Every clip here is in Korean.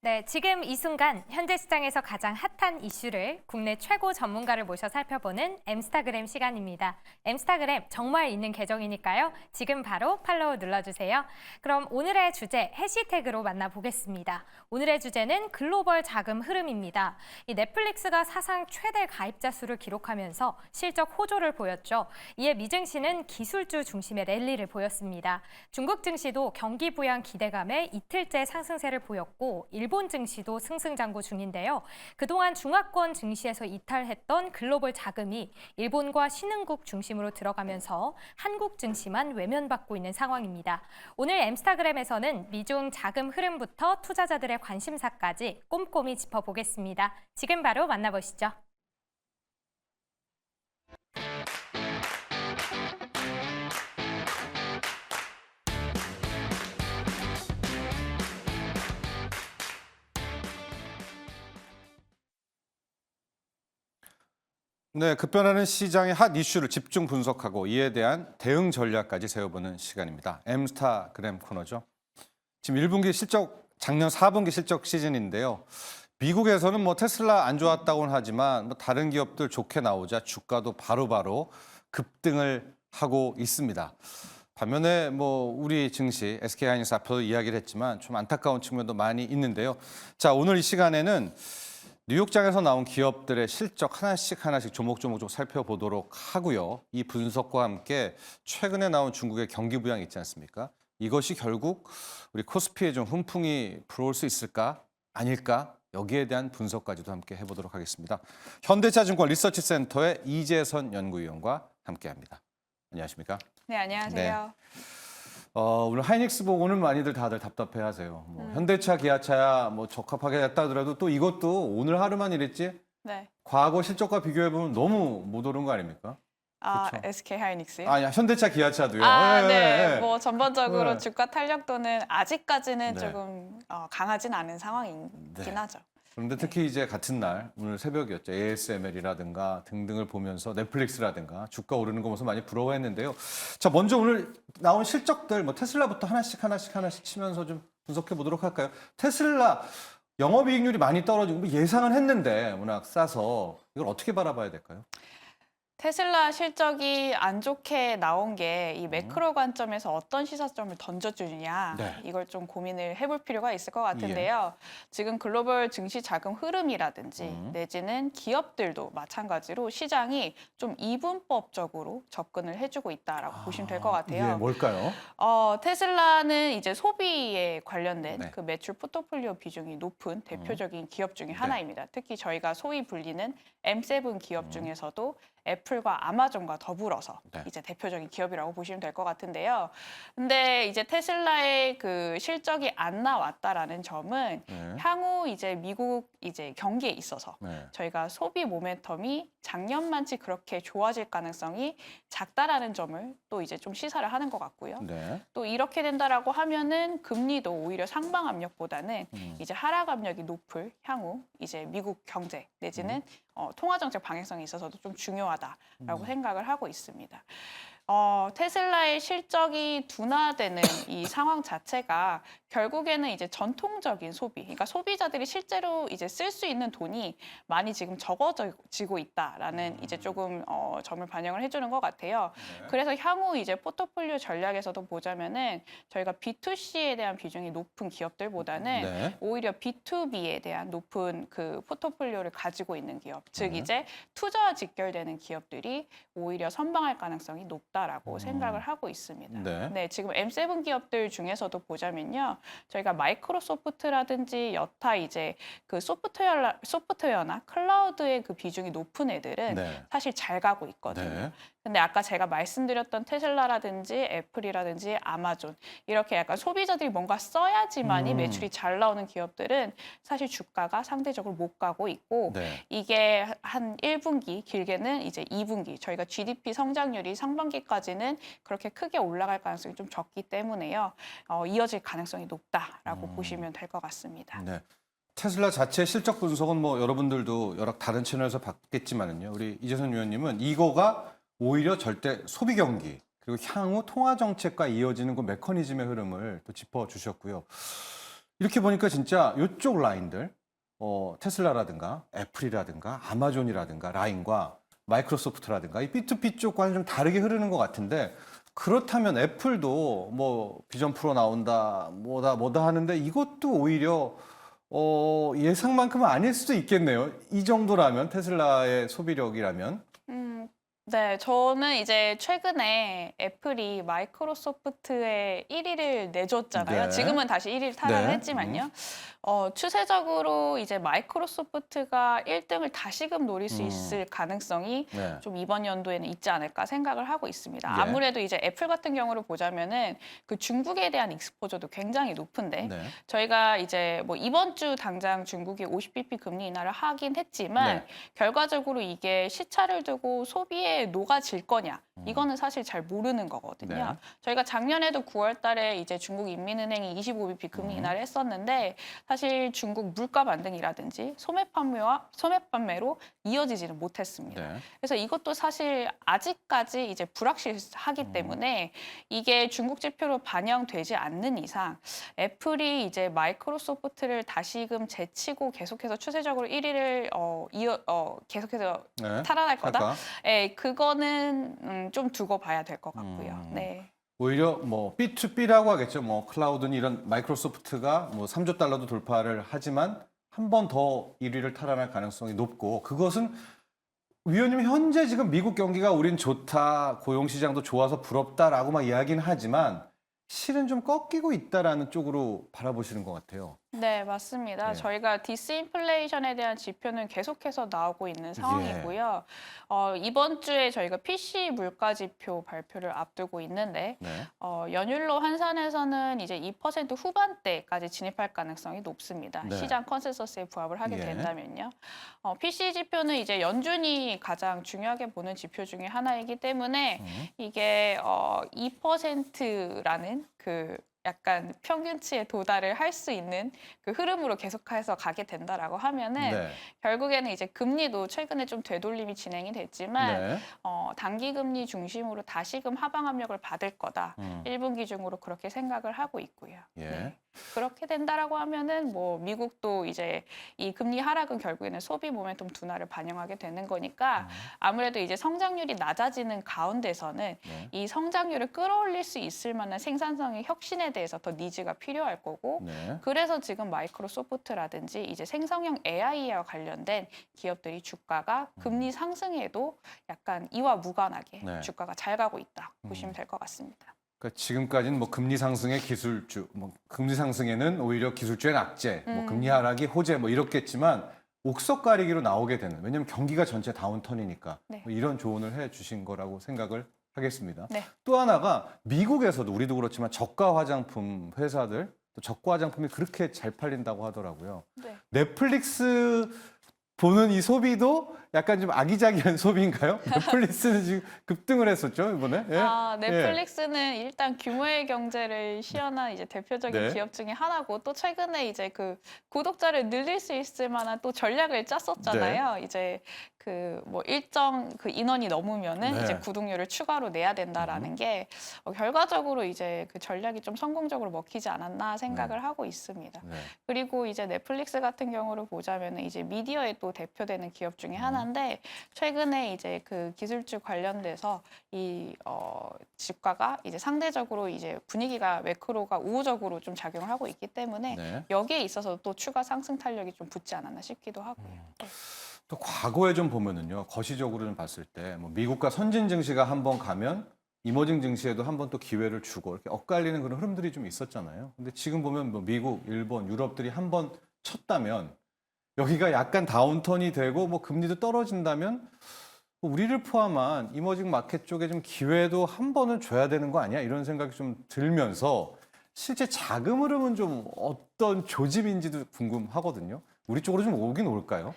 네, 지금 이 순간 현재 시장에서 가장 핫한 이슈를 국내 최고 전문가를 모셔 살펴보는 엠스타그램 시간입니다. 엠스타그램 정말 있는 계정이니까요. 지금 바로 팔로우 눌러주세요. 그럼 오늘의 주제 해시태그로 만나보겠습니다. 오늘의 주제는 글로벌 자금 흐름입니다. 이 넷플릭스가 사상 최대 가입자 수를 기록하면서 실적 호조를 보였죠. 이에 미증시는 기술주 중심의 랠리를 보였습니다. 중국 증시도 경기 부양 기대감에 이틀째 상승세를 보였고 일본 증시도 승승장구 중인데요. 그동안 중화권 증시에서 이탈했던 글로벌 자금이 일본과 신흥국 중심으로 들어가면서 한국 증시만 외면받고 있는 상황입니다. 오늘 엠스타그램에서는 미중 자금 흐름부터 투자자들의 관심사까지 꼼꼼히 짚어보겠습니다. 지금 바로 만나보시죠. 네, 급변하는 시장의 핫 이슈를 집중 분석하고 이에 대한 대응 전략까지 세워보는 시간입니다. 엠스타그램 코너죠. 지금 1분기 실적, 작년 4분기 실적 시즌인데요. 미국에서는 테슬라 안 좋았다고는 하지만 다른 기업들 좋게 나오자 주가도 바로바로 급등을 하고 있습니다. 반면에 우리 증시, SK하이닉스 앞서 이야기를 했지만 좀 안타까운 측면도 많이 있는데요. 자, 오늘 이 시간에는 뉴욕장에서 나온 기업들의 실적 하나씩 조목조목 살펴보도록 하고요. 이 분석과 함께 최근에 나온 중국의 경기 부양 있지 않습니까? 이것이 결국 우리 코스피에 좀 훈풍이 불어올 수 있을까? 아닐까? 여기에 대한 분석까지도 함께 해보도록 하겠습니다. 현대차증권 리서치센터의 이재선 연구위원과 함께합니다. 안녕하십니까? 네, 안녕하세요. 오늘 하이닉스 보고는 많이들 다들 답답해하세요. 현대차, 기아차야 적합하게 했다 하더라도 또 이것도 오늘 하루만 이랬지 네. 과거 실적과 비교해보면 너무 못 오른 거 아닙니까? 아, 그쵸. SK 하이닉스요? 아니, 현대차, 기아차도요. 네. 전반적으로 네. 주가 탄력도는 아직까지는 네. 조금 강하진 않은 상황이긴 네. 하죠. 그런데 특히 이제 같은 날 오늘 새벽이었죠. ASML이라든가 등등을 보면서 넷플릭스라든가 주가 오르는 거 보면서 많이 부러워했는데요. 자, 먼저 오늘 나온 실적들 테슬라부터 하나씩 치면서 좀 분석해 보도록 할까요? 테슬라 영업이익률이 많이 떨어지고 예상은 했는데 워낙 싸서 이걸 어떻게 바라봐야 될까요? 테슬라 실적이 안 좋게 나온 게 이 매크로 관점에서 어떤 시사점을 던져주느냐 네. 이걸 좀 고민을 해볼 필요가 있을 것 같은데요. 지금 글로벌 증시 자금 흐름이라든지 내지는 기업들도 마찬가지로 시장이 좀 이분법적으로 접근을 해주고 있다라고 보시면 될 것 같아요. 이게 뭘까요? 테슬라는 이제 소비에 관련된 네. 그 매출 포트폴리오 비중이 높은 대표적인 기업 중에 하나입니다. 특히 저희가 소위 불리는 M7 기업 중에서도 애플과 아마존과 더불어서 네. 이제 대표적인 기업이라고 보시면 될 것 같은데요. 근데 이제 테슬라의 그 실적이 안 나왔다라는 점은 네. 향후 이제 미국 이제 경기에 있어서 네. 저희가 소비 모멘텀이 작년만치 그렇게 좋아질 가능성이 작다라는 점을 또 이제 좀 시사를 하는 것 같고요. 네. 또 이렇게 된다라고 하면은 금리도 오히려 상방 압력보다는 이제 하락 압력이 높을 향후 이제 미국 경제 내지는 통화 정책 방향성에 있어서도 좀 중요하다라고 생각을 하고 있습니다. 테슬라의 실적이 둔화되는 이 상황 자체가 결국에는 이제 전통적인 소비, 그러니까 소비자들이 실제로 이제 쓸 수 있는 돈이 많이 지금 적어지고 있다라는 이제 조금 점을 반영을 해주는 것 같아요. 네. 그래서 향후 이제 포트폴리오 전략에서도 보자면은 저희가 B2C에 대한 비중이 높은 기업들보다는 네. 오히려 B2B에 대한 높은 그 포트폴리오를 가지고 있는 기업, 즉 네. 이제 투자와 직결되는 기업들이 오히려 선방할 가능성이 높다라고 생각을 하고 있습니다. 네. 지금 M7 기업들 중에서도 보자면요, 저희가 마이크로소프트라든지 여타 이제 그 소프트웨어나 클라우드의 그 비중이 높은 애들은 네. 사실 잘 가고 있거든요. 네. 근데 아까 제가 말씀드렸던 테슬라라든지 애플이라든지 아마존 이렇게 약간 소비자들이 뭔가 써야지만이 매출이 잘 나오는 기업들은 사실 주가가 상대적으로 못 가고 있고 네. 이게 한 1분기 길게는 이제 2분기 저희가 GDP 성장률이 상반기까지는 그렇게 크게 올라갈 가능성이 좀 적기 때문에요. 이어질 가능성이 높다라고 보시면 될 것 같습니다. 네. 테슬라 자체 실적 분석은 여러분들도 여러 다른 채널에서 봤겠지만은요. 우리 이재선 위원님은 이거가 오히려 절대 소비 경기 그리고 향후 통화 정책과 이어지는 그 메커니즘의 흐름을 또 짚어 주셨고요. 이렇게 보니까 진짜 이쪽 라인들 테슬라라든가 애플이라든가 아마존이라든가 라인과 마이크로소프트라든가 이 B2B 쪽과는 좀 다르게 흐르는 것 같은데 그렇다면 애플도 뭐 비전 프로 나온다 뭐다 하는데 이것도 오히려 예상만큼은 아닐 수도 있겠네요. 이 정도라면 테슬라의 소비력이라면. 네, 저는 이제 최근에 애플이 마이크로소프트의 1위를 내줬잖아요. 네. 지금은 다시 1위를 탈환했지만요. 추세적으로 이제 마이크로소프트가 1등을 다시금 노릴 수 있을 가능성이 네. 좀 이번 연도에는 있지 않을까 생각을 하고 있습니다. 예. 아무래도 이제 애플 같은 경우를 보자면은 그 중국에 대한 익스포저도 굉장히 높은데 네. 저희가 이제 뭐 이번 주 당장 중국이 50bp 금리 인하를 하긴 했지만 네. 결과적으로 이게 시차를 두고 소비에 녹아질 거냐 이거는 사실 잘 모르는 거거든요. 네. 저희가 작년에도 9월 달에 이제 중국 인민은행이 25bp 금리 인하를 했었는데 사실 중국 물가 반등이라든지 소매 판매로 이어지지는 못했습니다. 네. 그래서 이것도 사실 아직까지 이제 불확실하기 때문에 이게 중국 지표로 반영되지 않는 이상 애플이 이제 마이크로소프트를 다시금 제치고 계속해서 추세적으로 1위를 계속해서 네. 탈환할 거다. 할까? 네, 그거는 좀 두고 봐야 될 것 같고요. 네. 오히려 뭐 B2B라고 하겠죠. 뭐 클라우드는 이런 마이크로소프트가 뭐 3조 달러도 돌파를 하지만 한 번 더 1위를 탈환할 가능성이 높고 그것은 위원님 현재 지금 미국 경기가 우린 좋다, 고용 시장도 좋아서 부럽다라고 막 이야기는 하지만 실은 좀 꺾이고 있다라는 쪽으로 바라보시는 것 같아요. 네, 맞습니다. 예. 저희가 디스인플레이션에 대한 지표는 계속해서 나오고 있는 상황이고요. 이번 주에 저희가 PC 물가 지표 발표를 앞두고 있는데 네. 연율로 환산해서는 이제 2% 후반대까지 진입할 가능성이 높습니다. 네. 시장 컨센서스에 부합을 하게 예. 된다면요. PC 지표는 이제 연준이 가장 중요하게 보는 지표 중에 하나이기 때문에 이게 2%라는 그 약간 평균치에 도달을 할 수 있는 그 흐름으로 계속해서 가게 된다라고 하면은 네. 결국에는 이제 금리도 최근에 좀 되돌림이 진행이 됐지만 네. 단기 금리 중심으로 다시금 하방 압력을 받을 거다. 1분기 중으로 그렇게 생각을 하고 있고요. 예. 네. 그렇게 된다라고 하면은 뭐 미국도 이제 이 금리 하락은 결국에는 소비 모멘텀 둔화를 반영하게 되는 거니까 아무래도 이제 성장률이 낮아지는 가운데서는 네. 이 성장률을 끌어올릴 수 있을 만한 생산성의 혁신에 대해서 더 니즈가 필요할 거고 네. 그래서 지금 마이크로소프트라든지 이제 생성형 AI와 관련된 기업들이 주가가 금리 상승에도 약간 이와 무관하게 네. 주가가 잘 가고 있다 보시면 될 것 같습니다. 그러니까 지금까지는 뭐 금리 상승의 기술주, 뭐 금리 상승에는 오히려 기술주의 낙제, 뭐 금리 하락이 호재, 뭐 이렇겠지만 옥석 가리기로 나오게 되는. 왜냐하면 경기가 전체 다운턴이니까 네. 뭐 이런 조언을 해주신 거라고 생각을 하겠습니다. 네. 또 하나가 미국에서도 우리도 그렇지만 저가 화장품 회사들 또 저가 화장품이 그렇게 잘 팔린다고 하더라고요. 네. 넷플릭스 보는 이 소비도 약간 좀 아기자기한 소비인가요? 넷플릭스는 지금 급등을 했었죠 이번에. 예? 넷플릭스는 일단 규모의 경제를 시연한 이제 대표적인 네. 기업 중에 하나고 또 최근에 이제 그 구독자를 늘릴 수 있을 만한 또 전략을 짰었잖아요. 이제 그 뭐 일정 그 인원이 넘으면은 네. 이제 구독료를 추가로 내야 된다라는 게 결과적으로 이제 그 전략이 좀 성공적으로 먹히지 않았나 생각을 하고 있습니다. 네. 그리고 이제 넷플릭스 같은 경우를 보자면은 이제 미디어에 또 대표되는 기업 중에 하나인데 최근에 이제 그 기술주 관련돼서 이 주가가 이제 상대적으로 이제 분위기가 매크로가 우호적으로 좀 작용을 하고 있기 때문에 네. 여기에 있어서 또 추가 상승 탄력이 좀 붙지 않았나 싶기도 하고요. 또 과거에 좀 보면은요, 거시적으로 좀 봤을 때, 뭐 미국과 선진 증시가 한 번 가면 이머징 증시에도 한 번 또 기회를 주고 이렇게 엇갈리는 그런 흐름들이 좀 있었잖아요. 근데 지금 보면 뭐 미국, 일본, 유럽들이 한 번 쳤다면 여기가 약간 다운턴이 되고 뭐 금리도 떨어진다면 뭐 우리를 포함한 이머징 마켓 쪽에 좀 기회도 한 번은 줘야 되는 거 아니야? 이런 생각이 좀 들면서 실제 자금 흐름은 좀 어떤 조짐인지도 궁금하거든요. 우리 쪽으로 좀 오긴 올까요?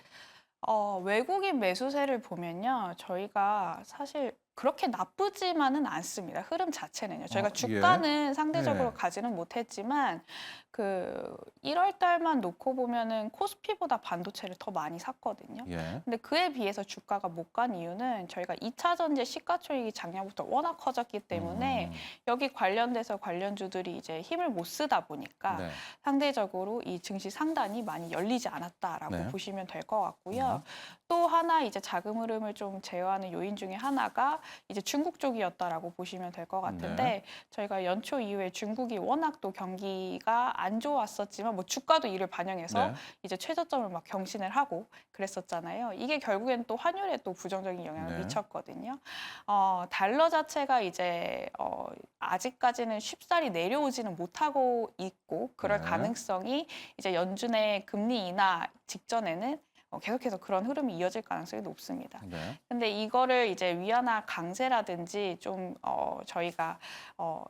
외국인 매수세를 보면요. 저희가 사실 그렇게 나쁘지만은 않습니다. 흐름 자체는요. 저희가 주가는 상대적으로 네. 가지는 못했지만 그 1월 달만 놓고 보면은 코스피보다 반도체를 더 많이 샀거든요. 예. 근데 그에 비해서 주가가 못 간 이유는 저희가 2차 전지 시가총액이 작년부터 워낙 커졌기 때문에 여기 관련돼서 관련주들이 이제 힘을 못 쓰다 보니까 네. 상대적으로 이 증시 상단이 많이 열리지 않았다라고 네. 보시면 될 것 같고요. 또 하나 이제 자금 흐름을 좀 제어하는 요인 중에 하나가 이제 중국 쪽이었다라고 보시면 될 것 같은데 네. 저희가 연초 이후에 중국이 워낙 또 경기가 안 좋았었지만 뭐 주가도 이를 반영해서 네. 이제 최저점을 막 경신을 하고 그랬었잖아요. 이게 결국엔 또 환율에 또 부정적인 영향을 네. 미쳤거든요. 달러 자체가 이제 아직까지는 쉽사리 내려오지는 못하고 있고 그럴 네. 가능성이 이제 연준의 금리 인하 직전에는 계속해서 그런 흐름이 이어질 가능성이 높습니다. 네. 근데 이거를 이제 위안화 강세라든지 좀 저희가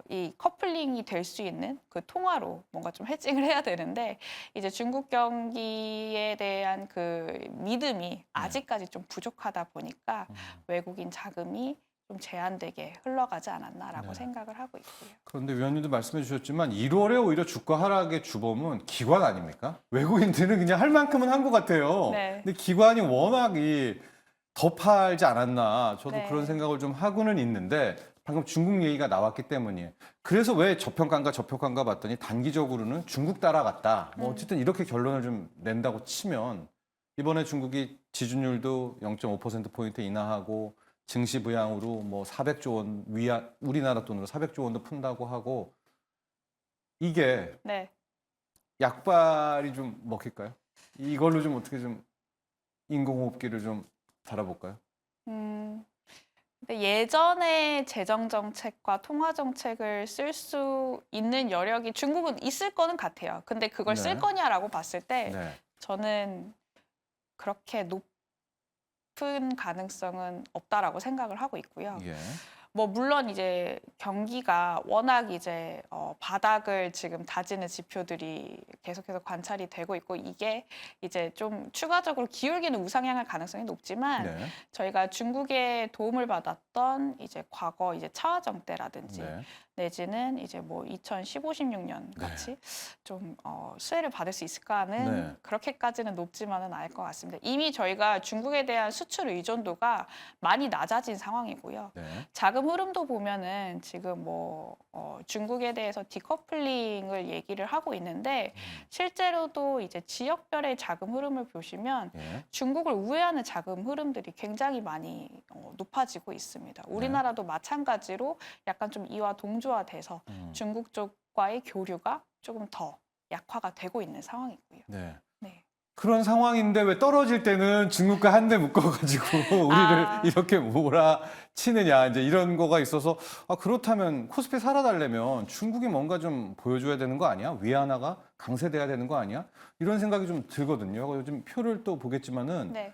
이 커플링이 될 수 있는 그 통화로 뭔가 좀 해칭을 해야 되는데 이제 중국 경기에 대한 그 믿음이 아직까지 좀 부족하다 보니까 외국인 자금이 좀 제한되게 흘러가지 않았나라고 네. 생각을 하고 있고요. 그런데 위원님도 말씀해 주셨지만 1월에 오히려 주가 하락의 주범은 기관 아닙니까? 외국인들은 그냥 할 만큼은 한 것 같아요. 네. 근데 기관이 워낙 더 팔지 않았나 저도 네. 그런 생각을 좀 하고는 있는데 방금 중국 얘기가 나왔기 때문이에요. 그래서 왜 저평가인가 봤더니 단기적으로는 중국 따라갔다. 뭐 어쨌든 이렇게 결론을 좀 낸다고 치면 이번에 중국이 지준율도 0.5%포인트 인하하고 증시 부양으로 뭐 400조 원 우리나라 돈으로 400조 원도 푼다고 하고 이게 네. 약발이 좀 먹힐까요? 이걸로 좀 어떻게 좀 인공호흡기를 좀 달아볼까요? 근데 예전에 재정 정책과 통화 정책을 쓸 수 있는 여력이 중국은 있을 거는 같아요. 근데 그걸 네. 쓸 거냐라고 봤을 때 네. 저는 그렇게 높은 가능성은 없다라고 생각을 하고 있고요. 예. 뭐 물론 이제 경기가 워낙 이제 바닥을 지금 다지는 지표들이 계속해서 관찰이 되고 있고 이게 이제 좀 추가적으로 기울기는 우상향할 가능성이 높지만 네. 저희가 중국의 도움을 받았던 이제 과거 이제 차화정 때라든지 네. 내지는 이제 뭐 2015, 16년 같이 좀 수혜를 받을 수 있을까 하는 네. 그렇게까지는 높지만은 않을 것 같습니다. 이미 저희가 중국에 대한 수출 의존도가 많이 낮아진 상황이고요. 네. 자금 흐름도 보면은 지금 뭐 중국에 대해서 디커플링을 얘기를 하고 있는데 실제로도 이제 지역별의 자금 흐름을 보시면 예. 중국을 우회하는 자금 흐름들이 굉장히 많이 높아지고 있습니다. 우리나라도 마찬가지로 약간 좀 이와 동조화돼서 중국 쪽과의 교류가 조금 더 약화가 되고 있는 상황이고요. 네. 네. 그런 상황인데 왜 떨어질 때는 중국과 한 대 묶어가지고 우리를 이렇게 몰아치느냐 이제 이런 거가 있어서 그렇다면 코스피 살아달려면 중국이 뭔가 좀 보여줘야 되는 거 아니야? 위안화가 강세돼야 되는 거 아니야? 이런 생각이 좀 들거든요. 요즘 표를 또 보겠지만은 네.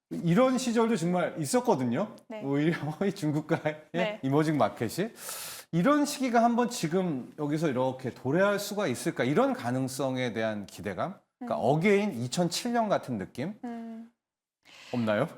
이런 시절도 정말 있었거든요. 네. 오히려 이 중국과의 네. 이머징 마켓이 이런 시기가 한번 지금 여기서 이렇게 도래할 수가 있을까? 이런 가능성에 대한 기대감? 그러니까 어게인 2007년 같은 느낌 없나요?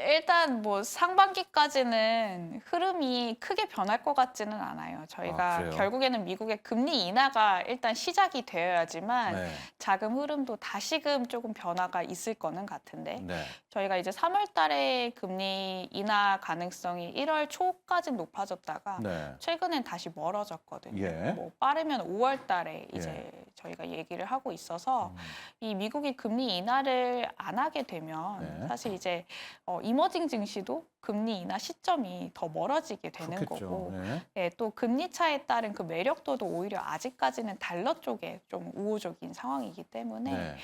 일단 뭐 상반기까지는 흐름이 크게 변할 것 같지는 않아요. 저희가 그래요? 결국에는 미국의 금리 인하가 일단 시작이 되어야지만 네. 자금 흐름도 다시금 조금 변화가 있을 거는 같은데 네. 저희가 이제 3월 달에 금리 인하 가능성이 1월 초까지 높아졌다가 네. 최근엔 다시 멀어졌거든요. 예. 뭐 빠르면 5월 달에 이제 저희가 얘기를 하고 있어서 이 미국이 금리 인하를 안 하게 되면 네. 사실 이제 이머징 증시도 금리 인하 시점이 더 멀어지게 되는 그렇겠죠. 거고 네. 네, 또 금리 차에 따른 그 매력도도 오히려 아직까지는 달러 쪽에 좀 우호적인 상황이기 때문에 네.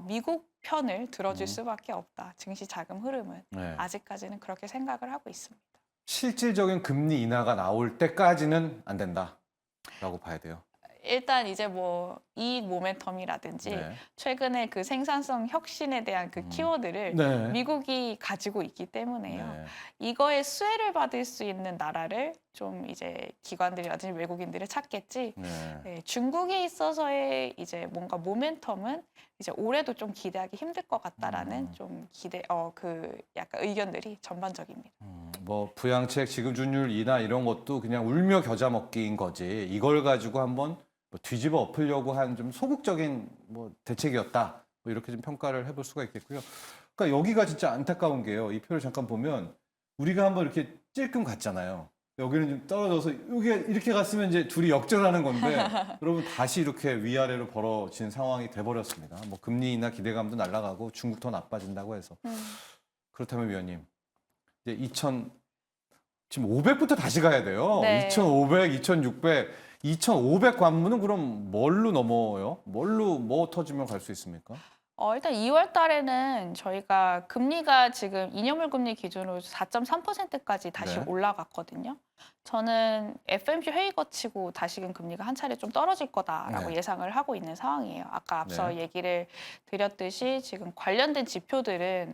미국 편을 들어줄 수밖에 없다. 증시 자금 흐름은 네. 아직까지는 그렇게 생각을 하고 있습니다. 실질적인 금리 인하가 나올 때까지는 안 된다라고 봐야 돼요. 일단 이제 뭐 이익 모멘텀이라든지 네. 최근에 그 생산성 혁신에 대한 그 키워드를 네. 미국이 가지고 있기 때문에요. 네. 이거에 수혜를 받을 수 있는 나라를 좀 이제 기관들이라든지 외국인들이 찾겠지. 네. 네, 중국에 있어서의 이제 뭔가 모멘텀은 이제 올해도 좀 기대하기 힘들 것 같다라는 좀 그 약간 의견들이 전반적입니다. 뭐 부양책 지급준율 인하 이런 것도 그냥 울며 겨자 먹기인 거지. 이걸 가지고 한번 뭐 뒤집어 엎으려고 한 좀 소극적인 뭐 대책이었다. 뭐 이렇게 좀 평가를 해볼 수가 있겠고요. 그러니까 여기가 진짜 안타까운 게요. 이 표를 잠깐 보면 우리가 한번 이렇게 찔끔 갔잖아요. 여기는 좀 떨어져서 이게 이렇게 갔으면 이제 둘이 역전하는 건데 여러분 다시 이렇게 위아래로 벌어진 상황이 돼버렸습니다. 뭐 금리 인하 기대감도 날아가고 중국 더 나빠진다고 해서 그렇다면 위원님 이제 지금 500부터 다시 가야 돼요. 네. 2,500, 2,600, 2,500 관문은 그럼 뭘로 넘어요? 뭐 터지면 갈 수 있습니까? 일단 2월 달에는 저희가 금리가 지금 2년물 금리 기준으로 4.3%까지 다시 네. 올라갔거든요. 저는 FMC 회의 거치고 다시금 금리가 한 차례 좀 떨어질 거다라고 네. 예상을 하고 있는 상황이에요. 아까 앞서 네. 얘기를 드렸듯이 지금 관련된 지표들은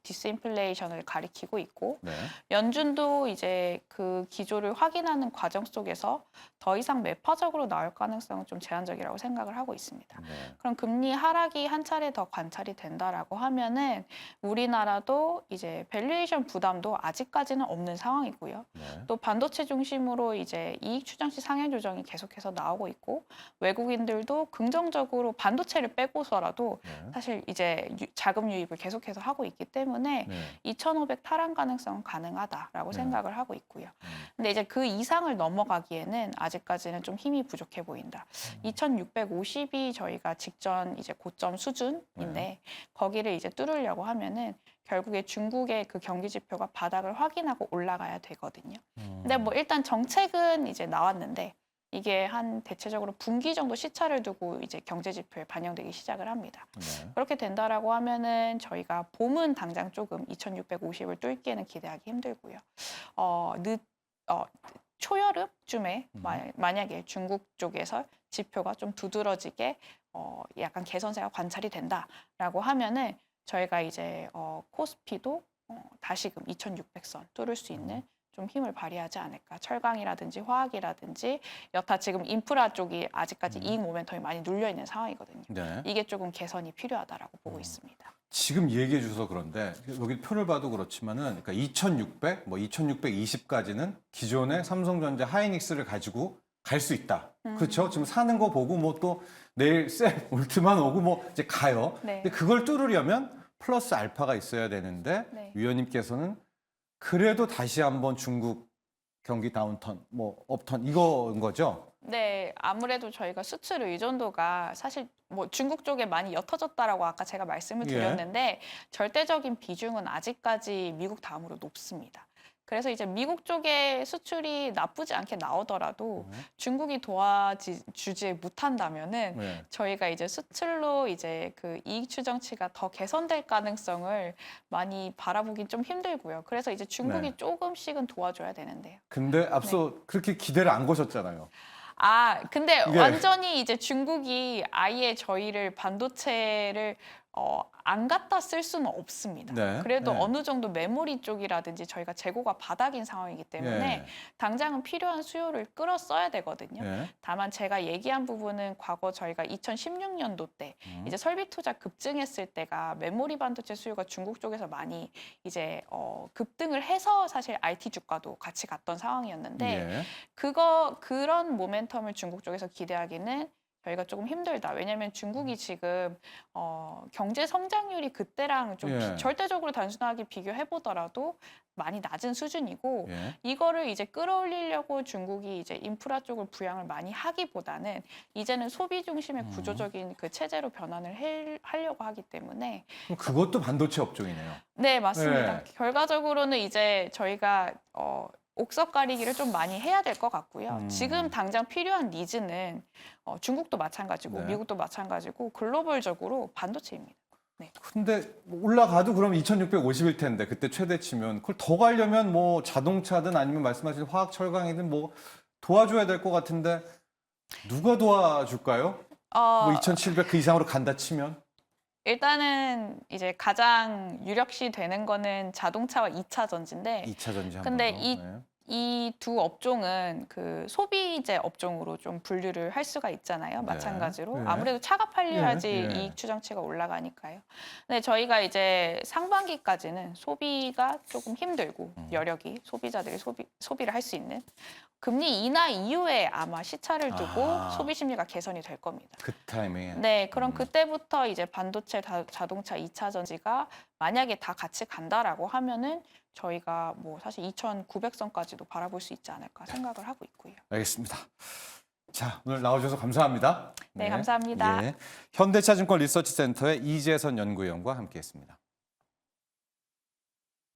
디스인플레이션을 가리키고 있고 네. 연준도 이제 그 기조를 확인하는 과정 속에서 더 이상 매파적으로 나올 가능성은 좀 제한적이라고 생각을 하고 있습니다. 네. 그럼 금리 하락이 한 차례 더 관찰이 된다라고 하면은 우리나라도 이제 밸류에이션 부담도 아직까지는 없는 상황이고요. 네. 또 반도체 중심으로 이제 이익 추정치 상향 조정이 계속해서 나오고 있고 외국인들도 긍정적으로 반도체를 빼고서라도 네. 사실 이제 자금 유입을 계속해서 하고 있기 때문에 네. 2,500 탈환 가능성은 가능하다라고 네. 생각을 하고 있고요. 근데 이제 그 이상을 넘어가기에는 아직까지는 좀 힘이 부족해 보인다. 2,650이 저희가 직전 이제 고점 수준인데 거기를 이제 뚫으려고 하면은 결국에 중국의 그 경기 지표가 바닥을 확인하고 올라가야 되거든요. 근데 뭐 일단 정책은 이제 나왔는데 이게 한 대체적으로 분기 정도 시차를 두고 이제 경제 지표에 반영되기 시작을 합니다. 네. 그렇게 된다라고 하면은 저희가 봄은 당장 조금 2,650을 뚫기에는 기대하기 힘들고요. 초여름쯤에 만약에 중국 쪽에서 지표가 좀 두드러지게 약간 개선세가 관찰이 된다라고 하면은 저희가 이제 코스피도 다시금 2,600선 뚫을 수 있는 좀 힘을 발휘하지 않을까. 철강이라든지 화학이라든지 여타 지금 인프라 쪽이 아직까지 이익 모멘텀이 많이 눌려 있는 상황이거든요. 네. 이게 조금 개선이 필요하다라고 보고 있습니다. 지금 얘기해 주셔서 그런데 여기 표를 봐도 그렇지만은 그러니까 2,600, 뭐 2,620까지는 기존의 삼성전자 하이닉스를 가지고 갈 수 있다. 그렇죠? 지금 사는 거 보고 뭐 또 내일 셀 울트만 오고 뭐 이제 가요. 네. 근데 그걸 뚫으려면 플러스 알파가 있어야 되는데 네. 위원님께서는 그래도 다시 한번 중국 경기 다운턴, 뭐 업턴 이거인 거죠? 네, 아무래도 저희가 수출 의존도가 사실 뭐 중국 쪽에 많이 옅어졌다라고 아까 제가 말씀을 예. 드렸는데 절대적인 비중은 아직까지 미국 다음으로 높습니다. 그래서 이제 미국 쪽에 수출이 나쁘지 않게 나오더라도 중국이 도와주지 못한다면은 네. 저희가 이제 수출로 이제 그 이익 추정치가 더 개선될 가능성을 많이 바라보긴 좀 힘들고요. 그래서 이제 중국이 네. 조금씩은 도와줘야 되는데요. 근데 앞서 그렇게 기대를 안 거셨잖아요. 근데 이게- 완전히 이제 중국이 아예 저희를 반도체를 안 갖다 쓸 수는 없습니다. 네, 그래도 네. 어느 정도 메모리 쪽이라든지 저희가 재고가 바닥인 상황이기 때문에 예. 당장은 필요한 수요를 끌어 써야 되거든요. 예. 다만 제가 얘기한 부분은 과거 저희가 2016년도 때 이제 설비 투자 급증했을 때가 메모리 반도체 수요가 중국 쪽에서 많이 이제 급등을 해서 사실 IT 주가도 같이 갔던 상황이었는데 예. 그런 모멘텀을 중국 쪽에서 기대하기는 저희가 조금 힘들다. 왜냐하면 중국이 지금 경제 성장률이 그때랑 좀 예. 절대적으로 단순하게 비교해 보더라도 많이 낮은 수준이고 예. 이거를 이제 끌어올리려고 중국이 이제 인프라 쪽을 부양을 많이 하기보다는 이제는 소비 중심의 구조적인 그 체제로 변환을 하려고 하기 때문에 그럼 그것도 반도체 업종이네요. 네, 맞습니다. 네. 결과적으로는 이제 저희가 옥석 가리기를 좀 많이 해야 될 것 같고요. 지금 당장 필요한 니즈는 중국도 마찬가지고 네. 미국도 마찬가지고 글로벌적으로 반도체입니다. 근데 올라가도 그럼 2,650일 텐데 그때 최대치면 그걸 더 가려면 뭐 자동차든 아니면 말씀하신 화학 철강이든 뭐 도와줘야 될 것 같은데 누가 도와줄까요? 뭐 2,700 그 이상으로 간다 치면 일단은 이제 가장 유력시 되는 거는 자동차와 2차 전지인데 2차 전지 한 근데 번 더. 이 네. 두 업종은 그 소비재 업종으로 좀 분류를 할 수가 있잖아요. 네. 마찬가지로 네. 아무래도 차가 팔려야지 예, 예. 이익 추정치가 올라가니까요. 근데 저희가 이제 상반기까지는 소비가 조금 힘들고 여력이 소비자들이 소비를 할 수 있는 금리 인하 이후에 아마 시차를 두고 아. 소비 심리가 개선이 될 겁니다. 그 타이밍에. 네, 그럼 그때부터 이제 반도체, 자동차, 2차 전지가 만약에 다 같이 간다라고 하면은 저희가 뭐 사실 2,900선까지도 바라볼 수 있지 않을까 생각을 하고 있고요. 알겠습니다. 자, 오늘 나와주셔서 감사합니다. 네, 감사합니다. 예. 현대차증권 리서치센터의 이재선 연구위원과 함께했습니다.